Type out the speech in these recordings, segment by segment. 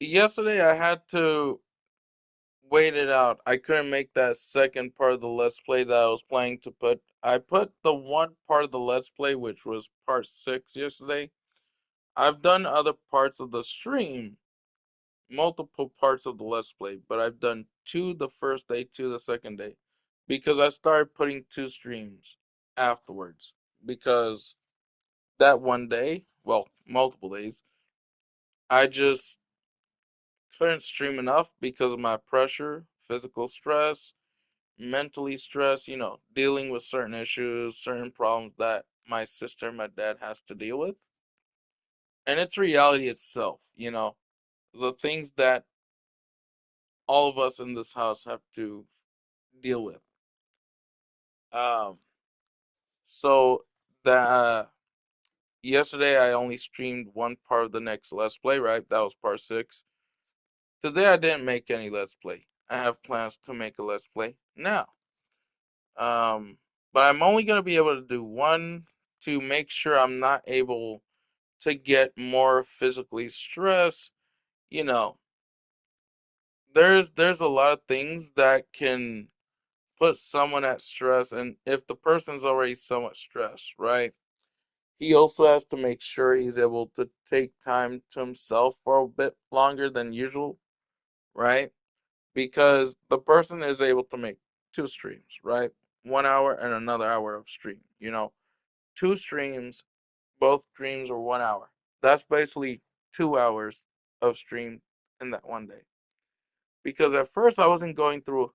yesterday I had to wait it out. I couldn't make that second part of the Let's Play that I was planning to put. I put the one part of the Let's Play, which was part 6 yesterday. I've done other parts of the stream, multiple parts of the Let's Play, but I've done two the first day, two the second day, because I started putting two streams afterwards. Because that one day, well, multiple days, I just couldn't stream enough because of my pressure, physical stress, mentally stressed, dealing with certain issues, certain problems that my sister and my dad has to deal with. And it's reality itself, the things that all of us in this house have to deal with. Um, so that yesterday I only streamed one part of the next Let's Play, right? That was part 6. Today I didn't make any Let's Play. I have plans to make a Let's Play now. Um, but I'm only gonna be able to do one to make sure I'm not able to get more physically stressed. You know, there's a lot of things that can put someone at stress, and if the person's already somewhat stressed, right? He also has to make sure he's able to take time to himself for a bit longer than usual, right? Because the person is able to make two streams, right? 1 hour and another hour of stream. Two streams, both streams are 1 hour. That's basically 2 hours of stream in that one day. Because at first I wasn't going through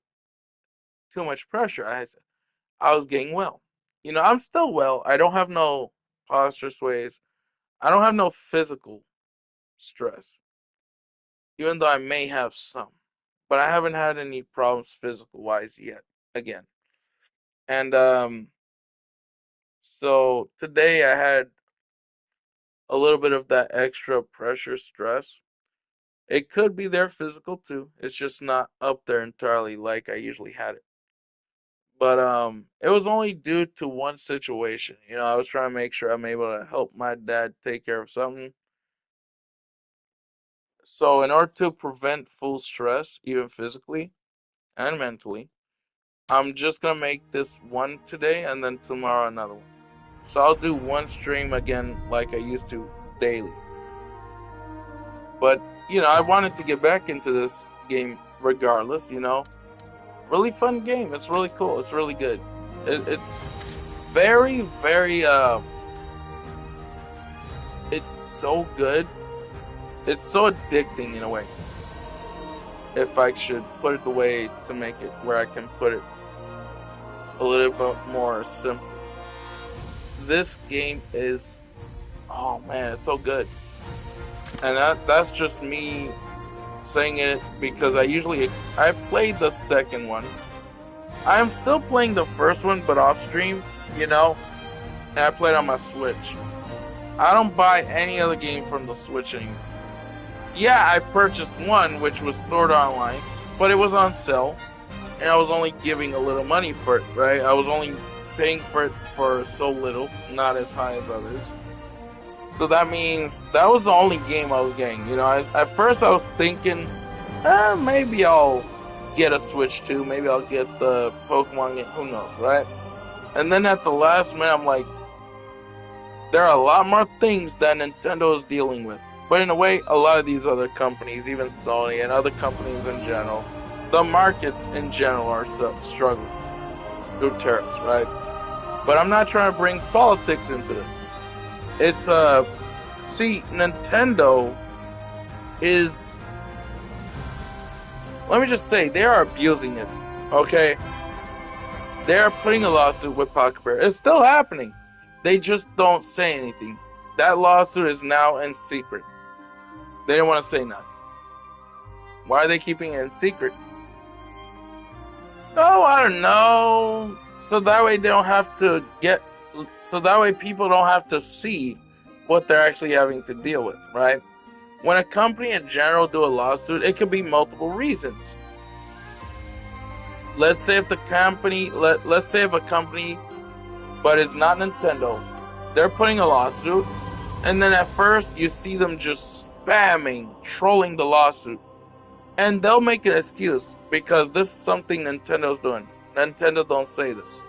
too much pressure. I was getting well. I'm still well. I don't have no posture sways. I don't have no physical stress, even though I may have some. But I haven't had any problems physical wise yet. Again. And so today I had a little bit of that extra pressure stress. It could be there physical too. It's just not up there entirely like I usually had it. But it was only due to one situation. I was trying to make sure I'm able to help my dad take care of something. So in order to prevent full stress, even physically and mentally, I'm just gonna make this one today and then tomorrow another one. So I'll do one stream again like I used to daily. But I wanted to get back into this game regardless. Really fun game. It's really cool. It's really good. It's very, very, it's so good. It's so addicting in a way. If I should put it the way to make it where I can put it a little bit more simple. This game is, oh man, it's so good. And that's just me saying it because I played the second one. I am still playing the first one, but off stream, and I played on my Switch. I don't buy any other game from the Switch anymore. Yeah, I purchased one, which was Sword Online, but it was on sale, and I was only giving a little money for it, right? I was only paying for it for so little, not as high as others. So that means that was the only game I was getting. At first I was thinking, maybe I'll get a Switch too. Maybe I'll get the Pokemon game. Who knows, right? And then at the last minute, I'm like, there are a lot more things that Nintendo is dealing with. But in a way, a lot of these other companies, even Sony and other companies in general, the markets in general are struggling through tariffs, right? But I'm not trying to bring politics into this. It's see, Nintendo is, let me just say, they are abusing it. Okay, they are putting a lawsuit with Pocket Bear. It's still happening. They just don't say anything. That lawsuit is now in secret. They didn't want to say nothing. Why are they keeping it in secret? Oh, I don't know. So that way they don't have to so that way people don't have to see what they're actually having to deal with, right? When a company in general do a lawsuit, it could be multiple reasons. Let's say if a company, but it's not Nintendo, they're putting a lawsuit, and then at first you see them just spamming, trolling the lawsuit. And they'll make an excuse because this is something Nintendo's doing. Nintendo don't say this.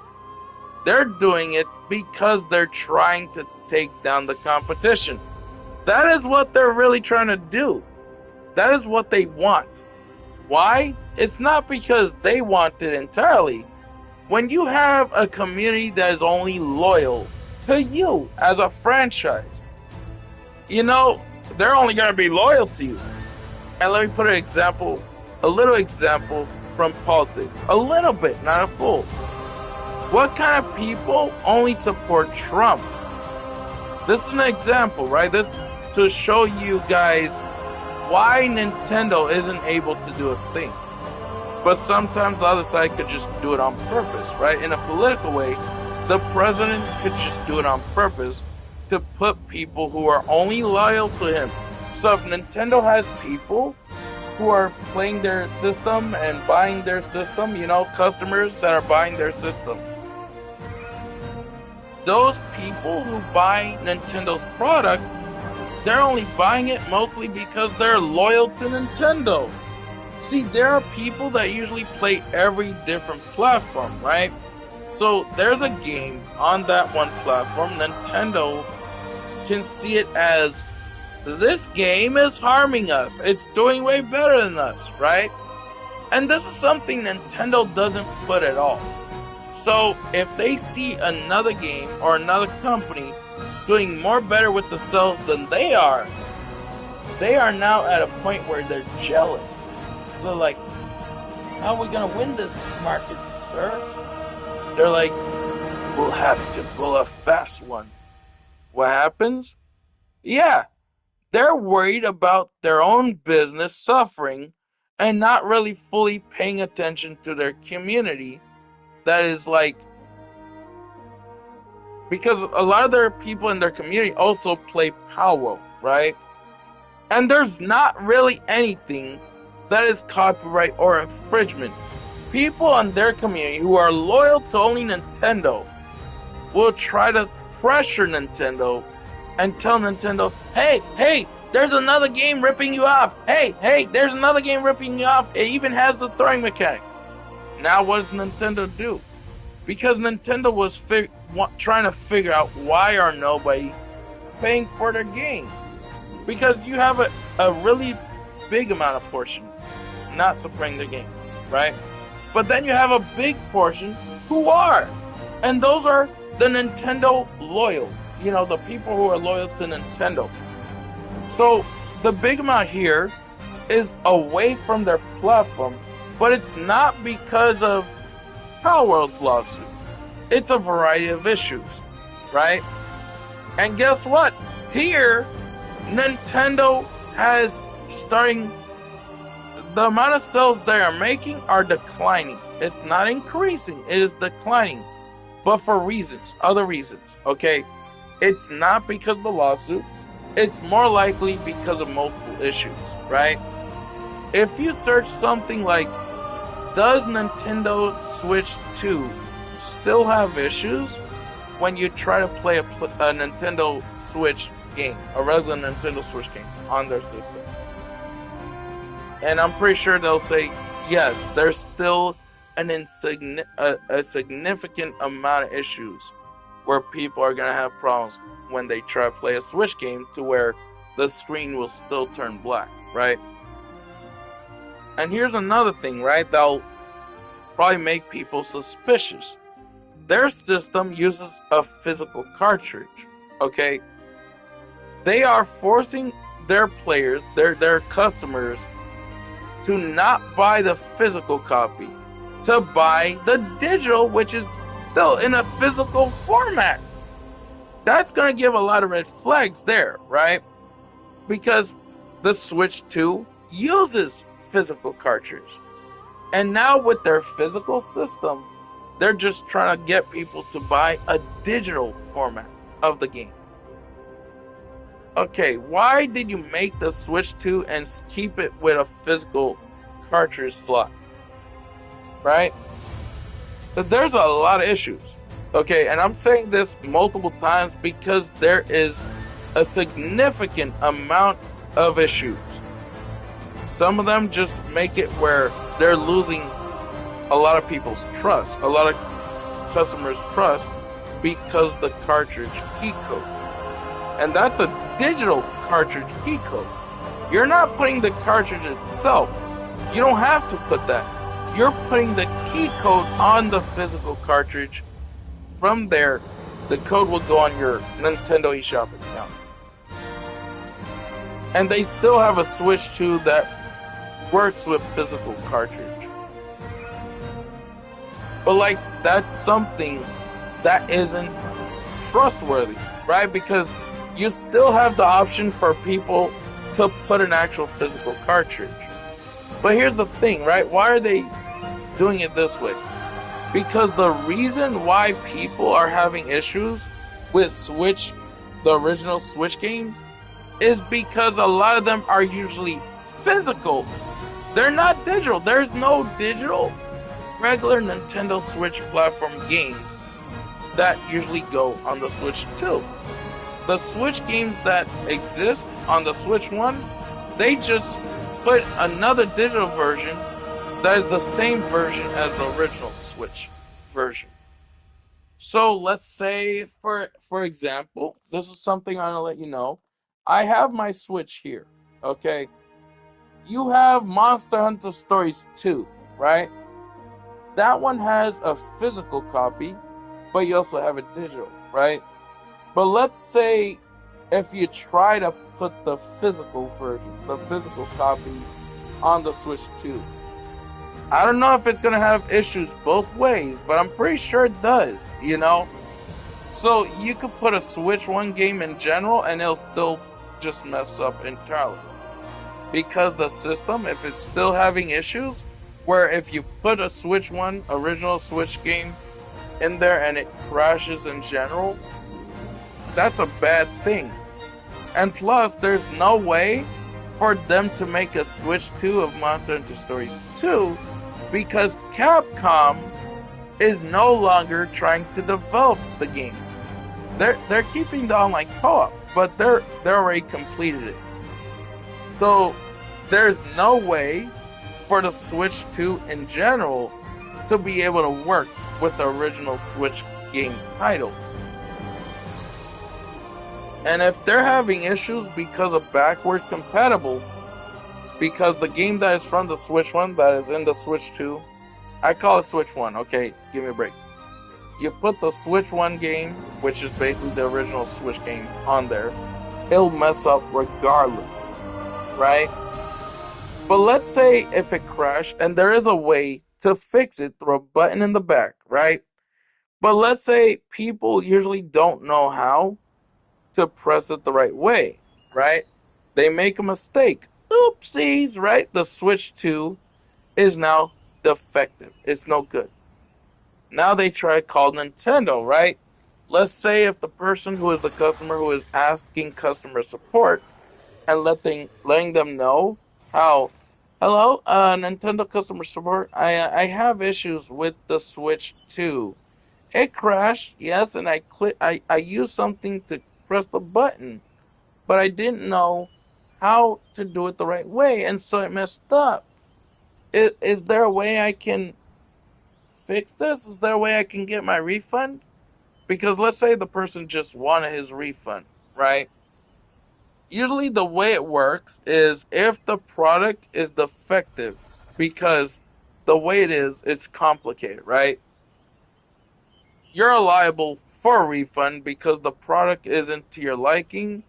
They're doing it because they're trying to take down the competition. That is what they're really trying to do. That is what they want. Why? It's not because they want it entirely. When you have a community that is only loyal to you as a franchise, they're only going to be loyal to you. And let me put a little example from politics. A little bit, not a full. What kind of people only support Trump? This is an example, right? This to show you guys why Nintendo isn't able to do a thing. But sometimes the other side could just do it on purpose, right? In a political way, the president could just do it on purpose to put people who are only loyal to him. So if Nintendo has people who are playing their system and buying their system, customers that are buying their system, those people who buy Nintendo's product, they're only buying it mostly because they're loyal to Nintendo. See, there are people that usually play every different platform, right? So there's a game on that one platform. Nintendo can see it as, this game is harming us. It's doing way better than us, right? And this is something Nintendo doesn't put at all. So if they see another game or another company doing more better with the sales than they are now at a point where they're jealous. They're like, how are we going to win this market, sir? They're like, we'll have to pull a fast one. What happens? Yeah, they're worried about their own business suffering and not really fully paying attention to their community. That is like, because a lot of their people in their community also play Powo, right? And there's not really anything that is copyright or infringement. People in their community who are loyal to only Nintendo will try to pressure Nintendo and tell Nintendo, hey, there's another game ripping you off. Hey, there's another game ripping you off. It even has the throwing mechanic. Now what does Nintendo do? Because Nintendo was trying to figure out why are nobody paying for their game. Because you have a really big amount of portion not supporting the game, right? But then you have a big portion who are. And those are the Nintendo loyal. The people who are loyal to Nintendo. So the big amount here is away from their platform, but it's not because of Palworld's lawsuit. It's a variety of issues, right? And guess what? Here, Nintendo has the amount of sales they are making are declining. It's not increasing, it is declining. But for other reasons, okay? It's not because of the lawsuit. It's more likely because of multiple issues, right? If you search something like, does Nintendo Switch 2 still have issues when you try to play a Nintendo Switch game, a regular Nintendo Switch game on their system? And I'm pretty sure they'll say, yes, there's still a significant amount of issues where people are going to have problems when they try to play a Switch game to where the screen will still turn black, right? And here's another thing, right, that'll probably make people suspicious. Their system uses a physical cartridge, okay? They are forcing their players, their customers, to not buy the physical copy, to buy the digital, which is still in a physical format. That's going to give a lot of red flags there, right? Because the Switch 2 uses physical cartridge. And now with their physical system, they're just trying to get people to buy a digital format of the game. Okay, why did you make the Switch 2 and keep it with a physical cartridge slot? Right? But there's a lot of issues. Okay, and I'm saying this multiple times because there is a significant amount of issues. Some of them just make it where they're losing a lot of people's trust, a lot of customers' trust because the cartridge key code. And that's a digital cartridge key code. You're not putting the cartridge itself. You don't have to put that. You're putting the key code on the physical cartridge. From there, the code will go on your Nintendo eShop account. And they still have a Switch 2 that works with physical cartridge. But like, that's something that isn't trustworthy, right? Because you still have the option for people to put an actual physical cartridge. But here's the thing, right? Why are they doing it this way? Because the reason why people are having issues with Switch, the original Switch games, is because a lot of them are usually physical. They're not digital. There's no digital regular Nintendo Switch platform games that usually go on the Switch 2. The Switch games that exist on the Switch 1, they just put another digital version that is the same version as the original Switch version. So let's say, for example, this is something I'm gonna let you know. I have my Switch here, okay? You have Monster Hunter Stories 2, right? That one has a physical copy, but you also have a digital, right? But let's say if you try to put the physical version, the physical copy on the Switch 2, I don't know if it's going to have issues both ways, but I'm pretty sure it does, you know? So you could put a Switch 1 game in general and it'll still just mess up entirely. Because the system, if it's still having issues, where if you put a Switch 1 original Switch game in there and it crashes in general, that's a bad thing. And plus, there's no way for them to make a Switch 2 of Monster Hunter Stories 2 because Capcom is no longer trying to develop the game. They're keeping the online co-op, but they're already completed it. So there's no way for the Switch 2 in general to be able to work with the original Switch game titles. And if they're having issues because of backwards compatible, because the game that is from the Switch 1 that is in the Switch 2, I call it Switch 1, okay, give me a break. You put the Switch 1 game, which is basically the original Switch game, on there, it'll mess up regardless, right? But let's say if it crashed, and there is a way to fix it through a button in the back, right? But let's say people usually don't know how to press it the right way, right? They make a mistake. Oopsies, right? The Switch 2 is now defective. It's no good. Now they try to call Nintendo, right? Let's say if the person who is the customer who is asking customer support and letting them know how, hello, Nintendo customer support, I have issues with the Switch 2. It crashed, yes, and I used something to press the button, but I didn't know how to do it the right way, and so it messed up. Is there a way I can fix this? Is there a way I can get my refund? Because let's say the person just wanted his refund, right? Usually the way it works is if the product is defective, because the way it is, it's complicated, right? You're liable for a refund because the product isn't to your liking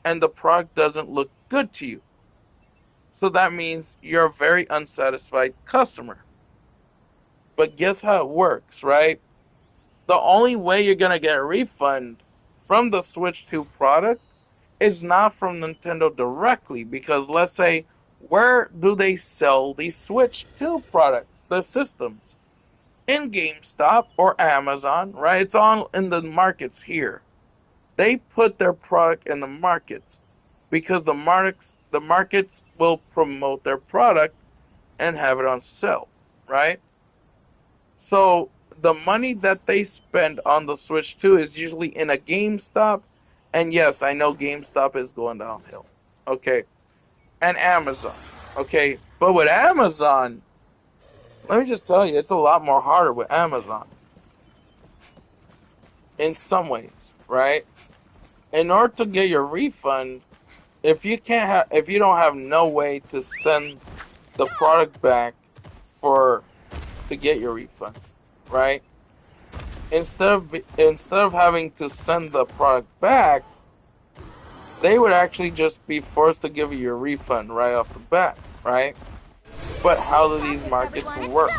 and the product doesn't look good to you. So that means you're a very unsatisfied customer. But guess how it works, right? The only way you're going to get a refund from the Switch 2 product is not from Nintendo directly. Because let's say, where do they sell these Switch 2 products, the systems? In GameStop or Amazon, right? It's all in the markets here. They put their product in the markets because the markets will promote their product and have it on sale, right? So the money that they spend on the Switch 2 is usually in a GameStop, and yes, I know GameStop is going downhill. Okay, and Amazon. Okay, but with Amazon, let me just tell you, it's a lot more harder with Amazon in some ways, right? In order to get your refund, if you don't have no way to send the product back for to get your refund, right? Instead of having to send the product back, they would actually just be forced to give you your refund right off the bat, right? But how do these markets work?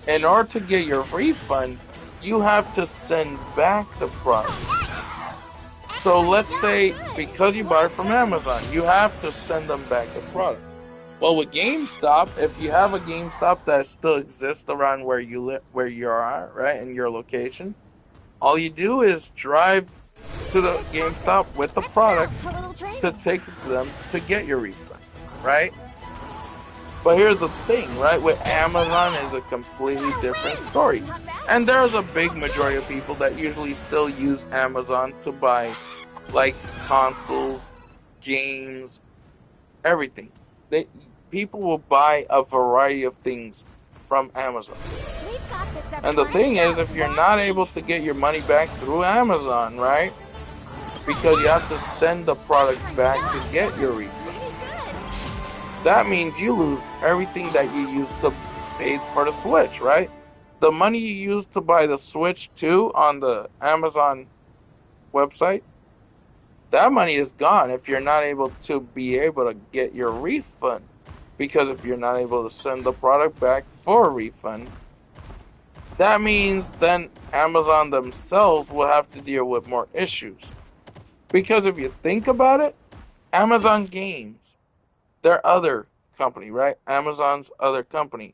In order to get your refund, you have to send back the product. So let's say because you bought it from Amazon, you have to send them back the product. Well, with GameStop, if you have a GameStop that still exists around where you live, where you are, right, in your location, all you do is drive to the GameStop with the product to take it to them to get your refund, right? But here's the thing, right? With Amazon is a completely different story. And there's a big majority of people that usually still use Amazon to buy like consoles, games, everything. They People will buy a variety of things from Amazon. And the thing is, if you're not able to get your money back through Amazon, right? Because you have to send the product back to get your refund. That means you lose everything that you used to pay for the Switch, right? The money you used to buy the Switch 2 on the Amazon website, that money is gone if you're not able to get your refund. Because if you're not able to send the product back for a refund, that means then Amazon themselves will have to deal with more issues. Because if you think about it, Amazon Games, their other company, right? Amazon's other company,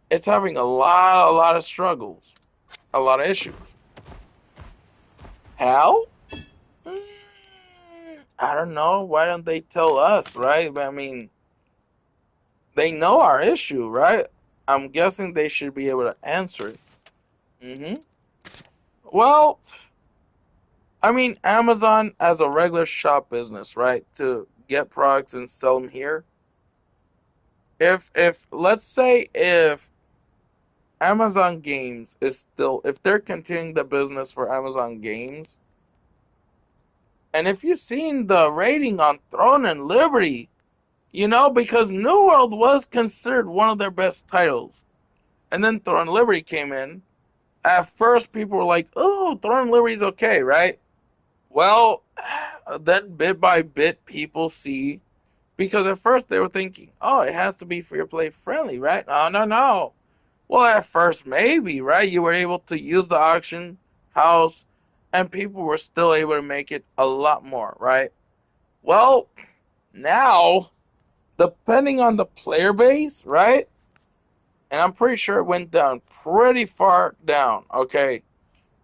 it's having a lot of struggles, a lot of issues. How? Mm, I don't know. Why don't they tell us, right? I mean, they know our issue, right? I'm guessing they should be able to answer it. Hmm. Well, I mean, Amazon as a regular shop business, right? To get products and sell them here. If let's say if Amazon Games is still if they're continuing the business for Amazon Games, and if you've seen the rating on Throne and Liberty, because New World was considered one of their best titles, and then Throne and Liberty came in. At first, people were like, "Oh, Throne and Liberty's okay, right?" Well, then bit by bit, people see because at first they were thinking, "Oh, it has to be free to play friendly, right?" No, no, no. Well, at first, maybe, right? You were able to use the auction house, and people were still able to make it a lot more, right? Well, now, depending on the player base, right? And I'm pretty sure it went down pretty far down, okay?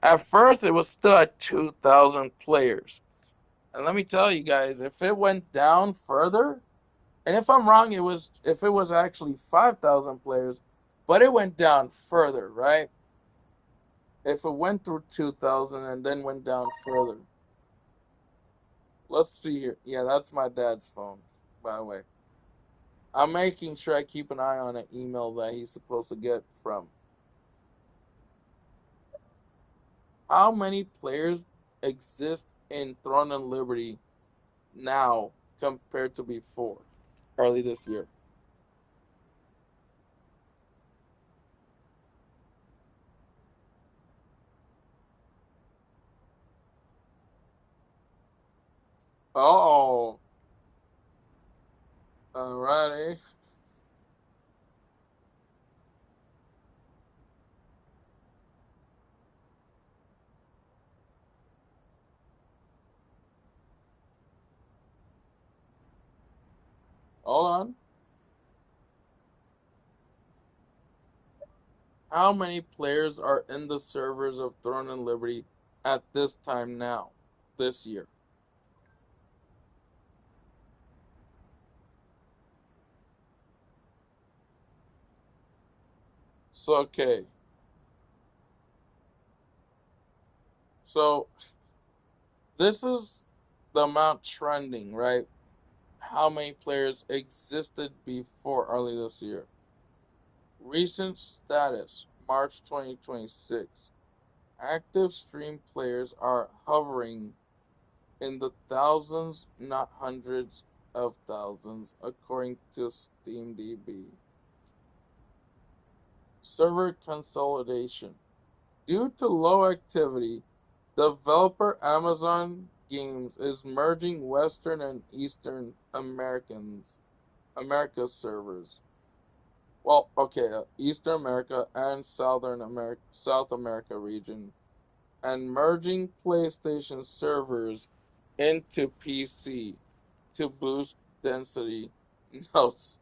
At first, it was still at 2,000 players. And let me tell you guys, if it went down further, and if I'm wrong, if it was actually 5,000 players, but it went down further, right? If it went through 2,000 and then went down further. Let's see here. Yeah, that's my dad's phone, by the way. I'm making sure I keep an eye on an email that he's supposed to get from. How many players exist in Throne and Liberty now compared to before, early this year? Oh, alrighty. Hold on. How many players are in the servers of Throne and Liberty at this time now, this year? So, okay. So, this is the amount trending, right? how many players existed before early this year. Recent status, March 2026. Active stream players are hovering in the thousands, not hundreds of thousands, according to SteamDB. Server consolidation. Due to low activity, developer Amazon Games is merging Western and Eastern America's servers. Well, okay, Eastern America and South America region, and merging PlayStation servers into PC to boost density. Notes.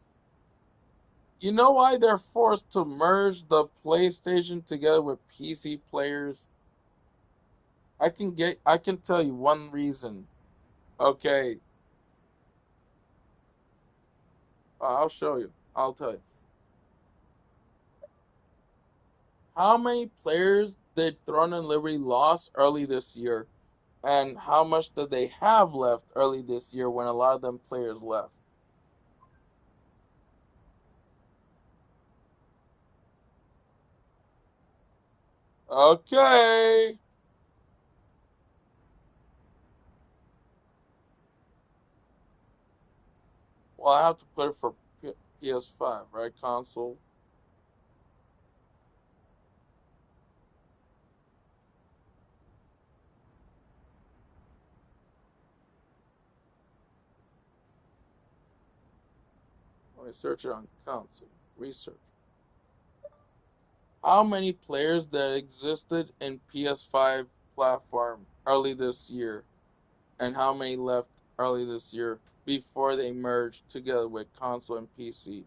You know why they're forced to merge the PlayStation together with PC players? I can tell you one reason. Okay, I'll show you. I'll tell you. How many players did Throne and Liberty lost early this year? And how much did they have left early this year when a lot of them players left? Okay. Well, I have to put it for PS5, right? Console. Let me search it on console. Research. How many players that existed in PS5 platform early this year, and how many left early this year before they merged together with console and PC?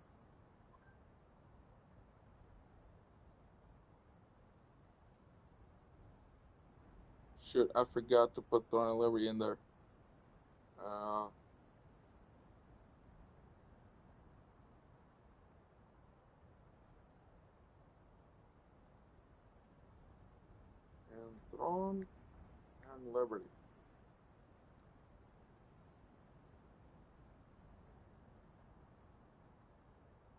Shoot, I forgot to put Throne and Liberty in there. Uh, and Throne and Liberty.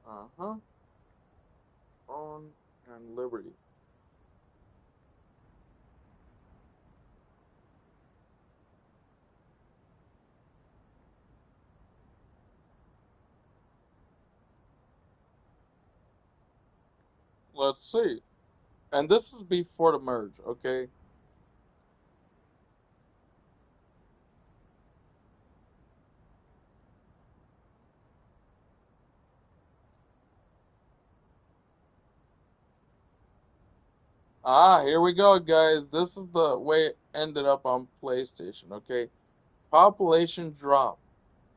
Uh huh. Throne and Liberty. Let's see. And this is before the merge, okay? Ah, here we go, guys. This is the way it ended up on PlayStation, okay? Population drop.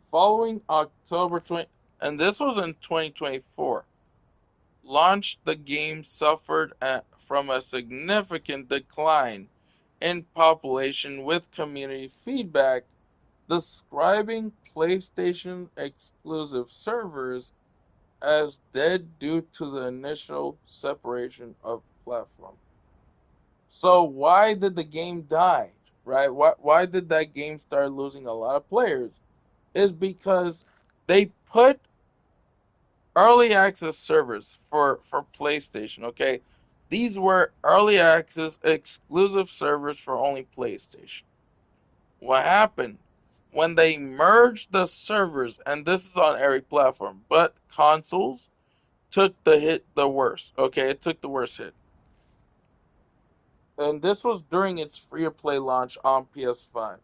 Following October 20, and this was in 2024, launched the game suffered from a significant decline in population with community feedback describing PlayStation exclusive servers as dead due to the initial separation of platform. So why did the game die? Right? Why did that game start losing a lot of players? Is because they put early access servers for PlayStation, okay? These were early access exclusive servers for only PlayStation. What happened when they merged the servers, and this is on every platform, but consoles took the hit the worst. Okay, it took the worst hit. And this was during its free to play launch on PS5.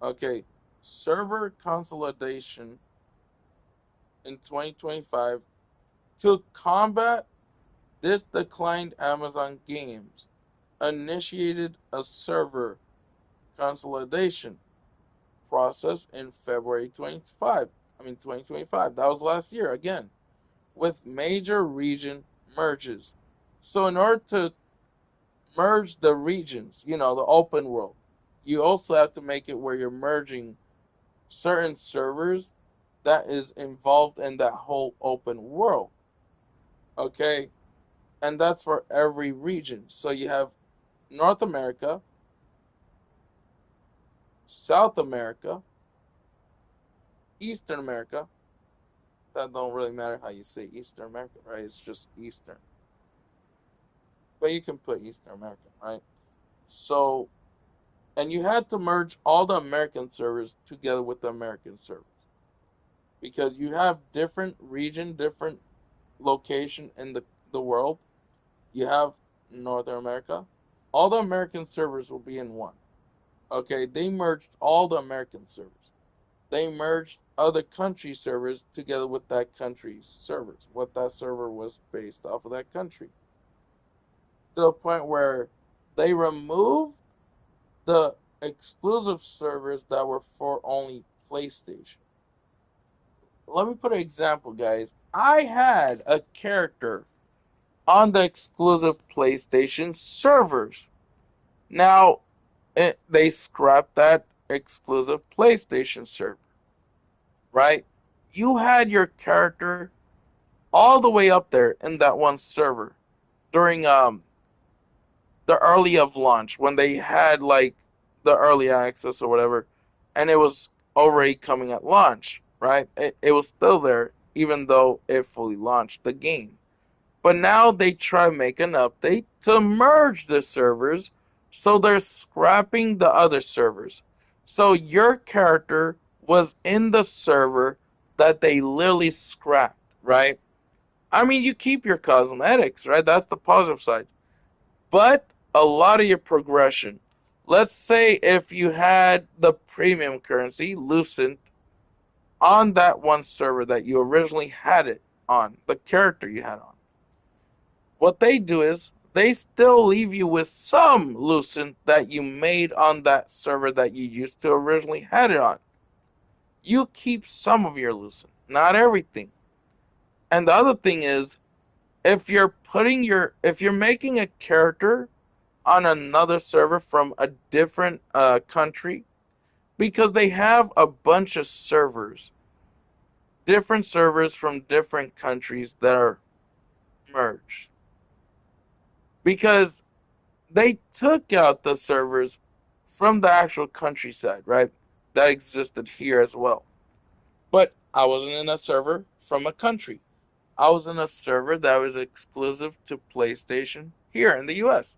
Okay, server consolidation in 2025 to combat this declined Amazon Games initiated a server consolidation process in February 2025. That was last year again, with major region merges. So in order to merge the regions, the open world, you also have to make it where you're merging certain servers that is involved in that whole open world. Okay? And that's for every region. So you have North America, South America, Eastern America, that don't really matter how you say Eastern America, right? It's just Eastern. But you can put Eastern America, right? So, and you had to merge all the American servers together with the American servers because you have different region, different location in the world. You have Northern America. All the American servers will be in one. Okay, they merged all the American servers. They merged other country servers together with that country's servers. What that server was based off of that country. To the point where they removed the exclusive servers that were for only PlayStation. Let me put an example, guys. I had a character on the exclusive PlayStation servers. Now, they scrapped that exclusive PlayStation server, right? You had your character all the way up there in that one server during the early of launch when they had like the early access or whatever, and it was already coming at launch, right? It was still there even though it fully launched the game. But now they try to make an update to merge the servers, so they're scrapping the other servers. So your character was in the server that they literally scrapped, right? I mean, you keep your cosmetics, right? That's the positive side. But a lot of your progression. Let's say if you had the premium currency, Lucent, on that one server that you originally had it on, the character you had on. What they do is they still leave you with some Lucent that you made on that server that you used to originally had it on. You keep some of your Lucent, not everything. And the other thing is, if you're making a character on another server from a different country, because they have a bunch of servers, different servers from different countries that are merged. Because they took out the servers from the actual countryside, right? That existed here as well. But I wasn't in a server from a country. I was in a server that was exclusive to PlayStation here in the US.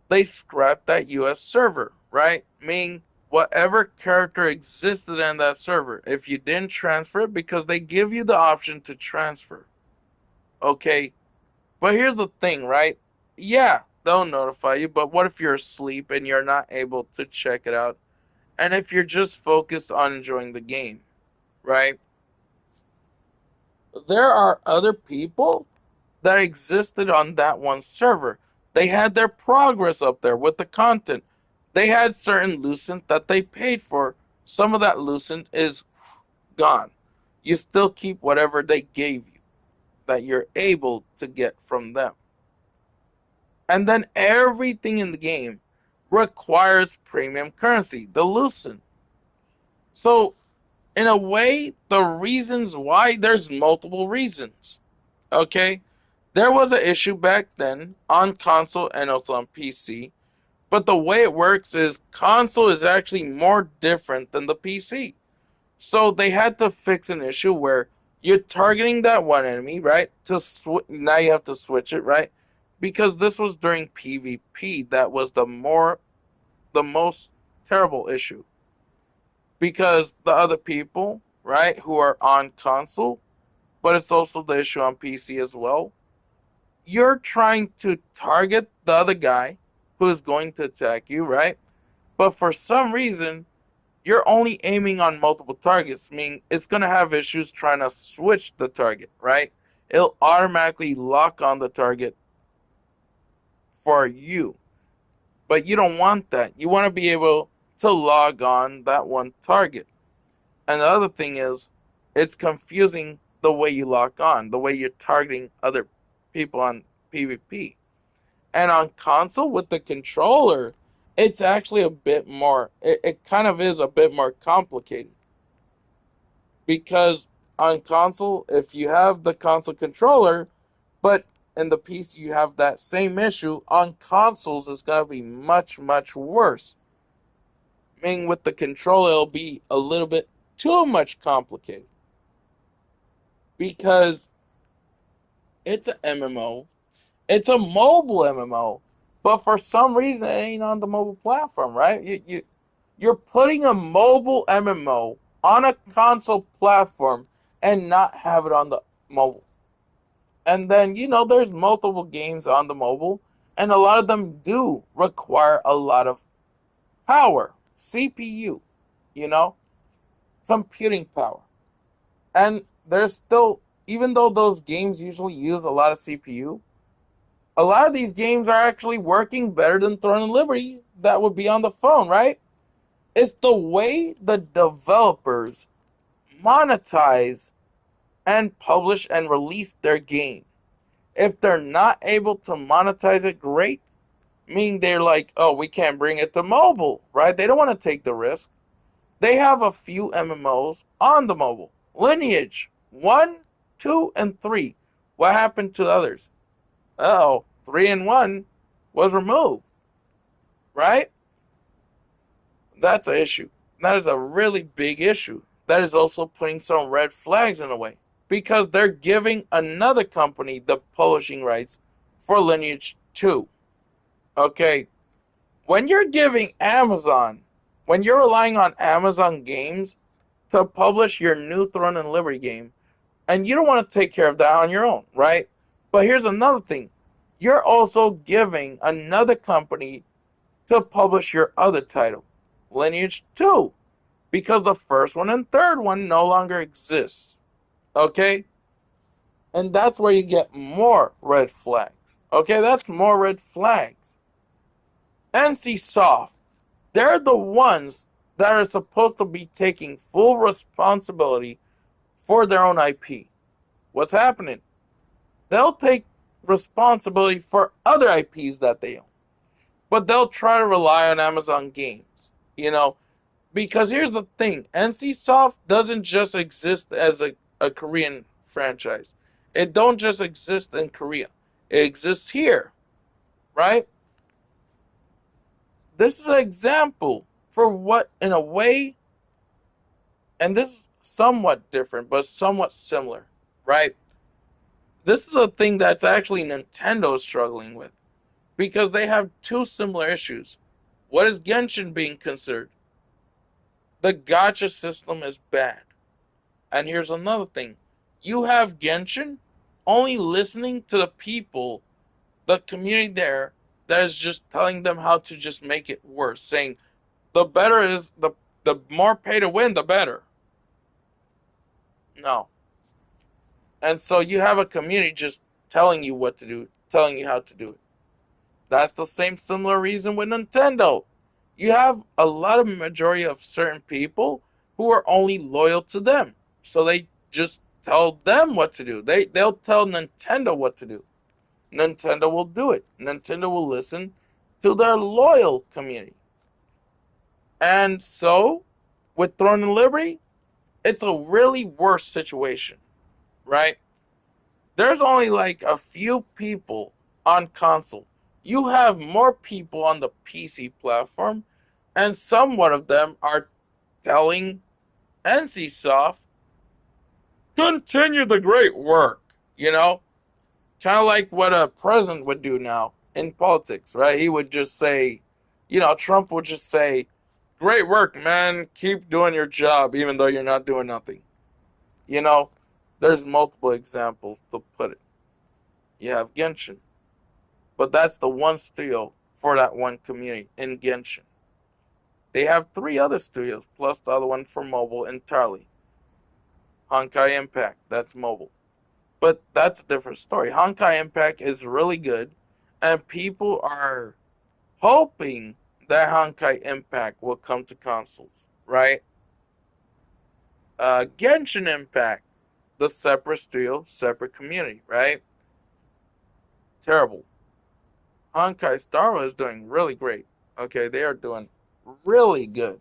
They scrapped that US server, right? Meaning whatever character existed in that server, if you didn't transfer it, because they give you the option to transfer. Okay, but here's the thing, right? Yeah, they'll notify you, but what if you're asleep and you're not able to check it out? And if you're just focused on enjoying the game, right? There are other people that existed on that one server. They had their progress up there with the content. They had certain Lucent that they paid for. Some of that Lucent is gone. You still keep whatever they gave you that you're able to get from them. And then everything in the game requires premium currency, the Lucent. So, in a way, the reasons why, there's multiple reasons. Okay? There was an issue back then on console and also on PC, but the way it works is console is actually more different than the PC. So they had to fix an issue where you're targeting that one enemy, right? Now you have to switch it, right? Because this was during PvP that was the most terrible issue. Because the other people, right, who are on console, but it's also the issue on PC as well. You're trying to target the other guy who is going to attack you, right? But for some reason, you're only aiming on multiple targets, meaning it's going to have issues trying to switch the target, right? It'll automatically lock on the target for you. But you don't want that. You want to be able to log on that one target. And the other thing is, it's confusing the way you lock on, the way you're targeting other people on PvP. And on console with the controller, it's actually a bit more, it kind of is a bit more complicated. Because on console, if you have the console controller, but in the PC you have that same issue, on consoles it's going to be much, much worse. Meaning with the controller, it'll be a little bit too much complicated because it's an MMO. It's a mobile MMO, but for some reason it ain't on the mobile platform, right? You're putting a mobile MMO on a console platform and not have it on the mobile. And then, there's multiple games on the mobile, and a lot of them do require a lot of power, CPU, you know, computing power. And there's still, even though those games usually use a lot of CPU, a lot of these games are actually working better than Throne and Liberty that would be on the phone, right? It's the way the developers monetize and publish and release their game. If they're not able to monetize it great, meaning they're like, oh, we can't bring it to mobile, right? They don't want to take the risk. They have a few MMOs on the mobile. Lineage 1, 2, and 3. What happened to the others? Oh, 3 and 1 was removed, right? That's an issue. That is a really big issue. That is also putting some red flags in the way because they're giving another company the publishing rights for Lineage 2. Okay, when you're giving Amazon, when you're relying on Amazon Games to publish your new Throne and Liberty game, and you don't want to take care of that on your own, right? But here's another thing. You're also giving another company to publish your other title, Lineage 2, because the first one and third one no longer exist. Okay? And that's where you get more red flags. Okay, that's more red flags. NCSoft, they're the ones that are supposed to be taking full responsibility for their own IP. What's happening? They'll take responsibility for other IPs that they own, but they'll try to rely on Amazon Games, because here's the thing, NCSoft doesn't just exist as a Korean franchise. It don't just exist in Korea. It exists here, right? This is an example for what, in a way, and this is somewhat different, but somewhat similar, right? This is a thing that's actually Nintendo struggling with because they have two similar issues. What is Genshin being considered? The gacha system is bad. And here's another thing. You have Genshin only listening to the people, the community there, that is just telling them how to just make it worse, saying the better is the more pay to win, the better. No. And so you have a community just telling you what to do, telling you how to do it. That's the same similar reason with Nintendo. You have a lot of majority of certain people who are only loyal to them. So they just tell them what to do. They'll tell Nintendo what to do. Nintendo will do it. Nintendo will listen to their loyal community. And so with Throne and Liberty, it's a really worse situation, right? There's only like a few people on console. You have more people on the PC platform, and somewhat of them are telling NCSoft, continue the great work, you know? Kind of like what a president would do now in politics, right? He would just say, Trump would just say, great work, man. Keep doing your job, even though you're not doing nothing. You know, there's multiple examples to put it. You have Genshin, but that's the one studio for that one community in Genshin. They have three other studios, plus the other one for mobile entirely. Honkai Impact, that's mobile. But that's a different story. Honkai Impact is really good, and people are hoping that Honkai Impact will come to consoles, right? Genshin Impact, the separate studio, separate community, right? Terrible. Honkai Star Rail is doing really great. Okay, they are doing really good.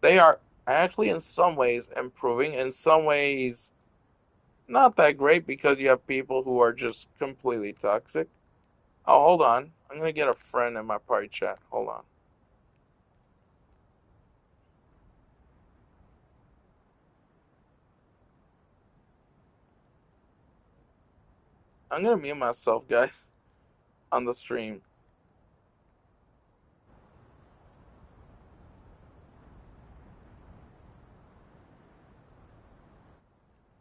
They are actually in some ways improving, in some ways not that great because you have people who are just completely toxic. Oh, hold on. I'm gonna get a friend in my party chat. Hold on. I'm gonna mute myself, guys, on the stream.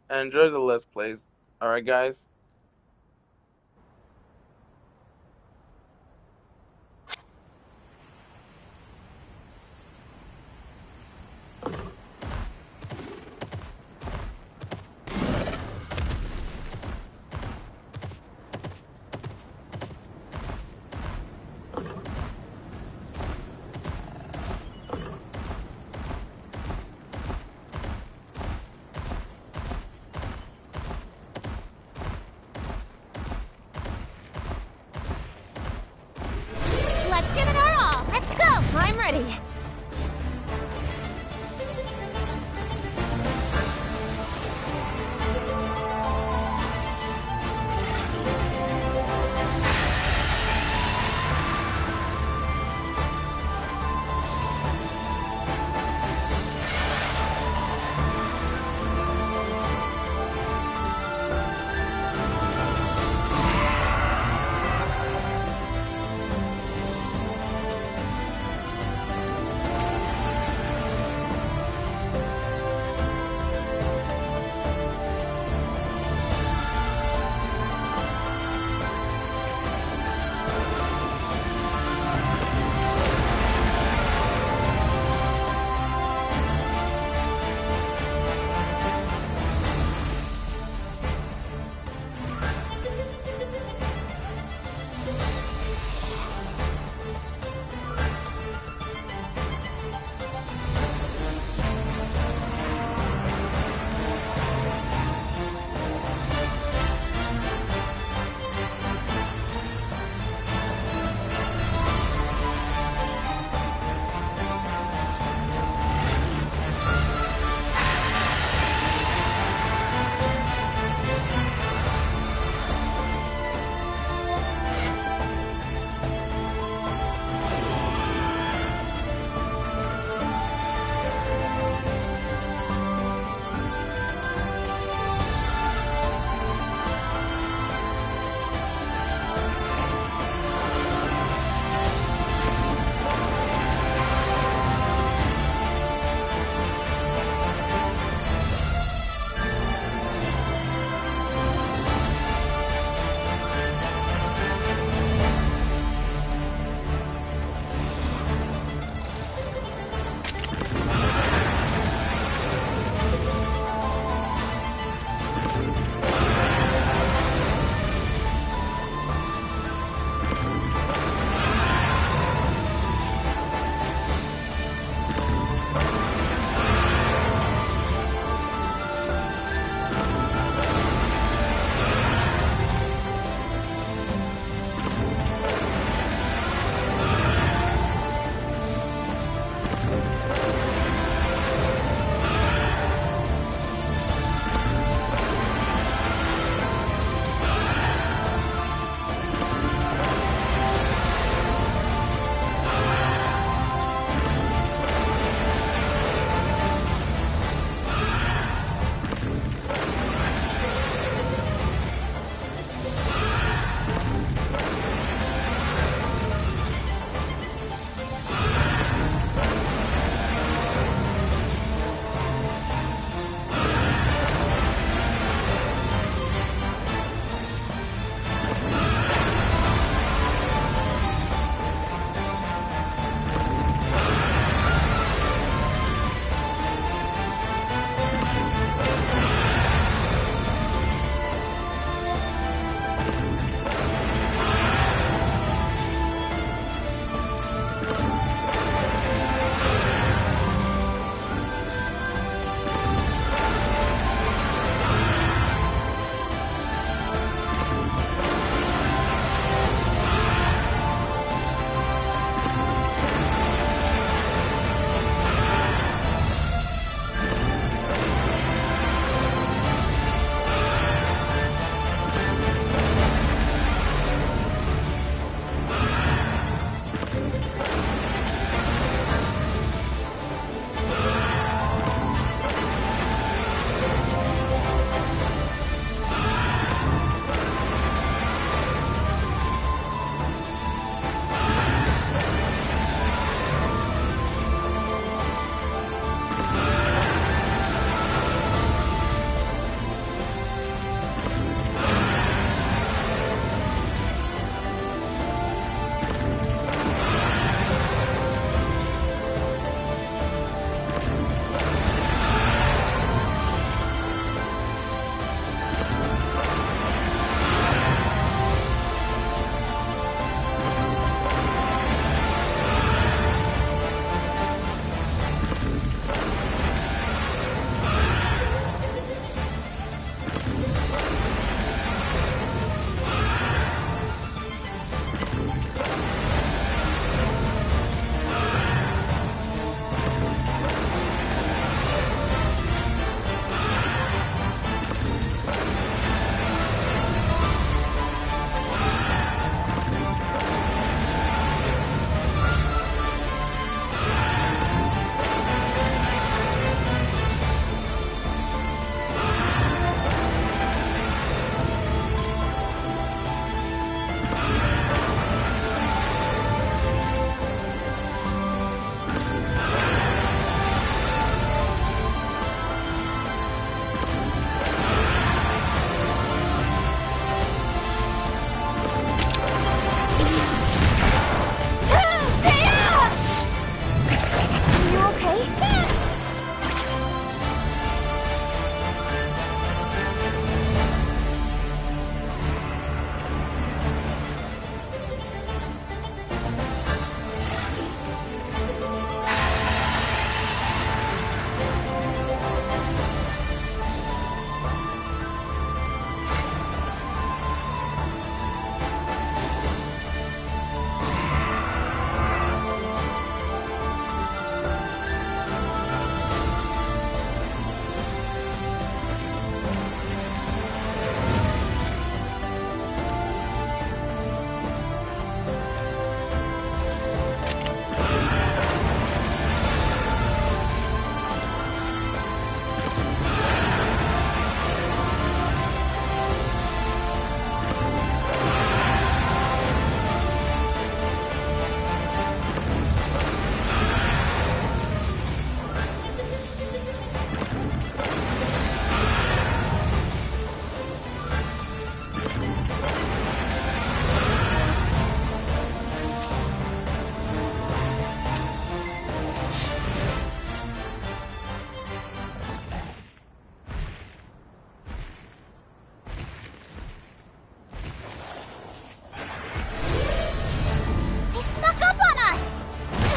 And enjoy the Let's Plays. Alright, guys? Let's give it our all. Let's go. I'm ready.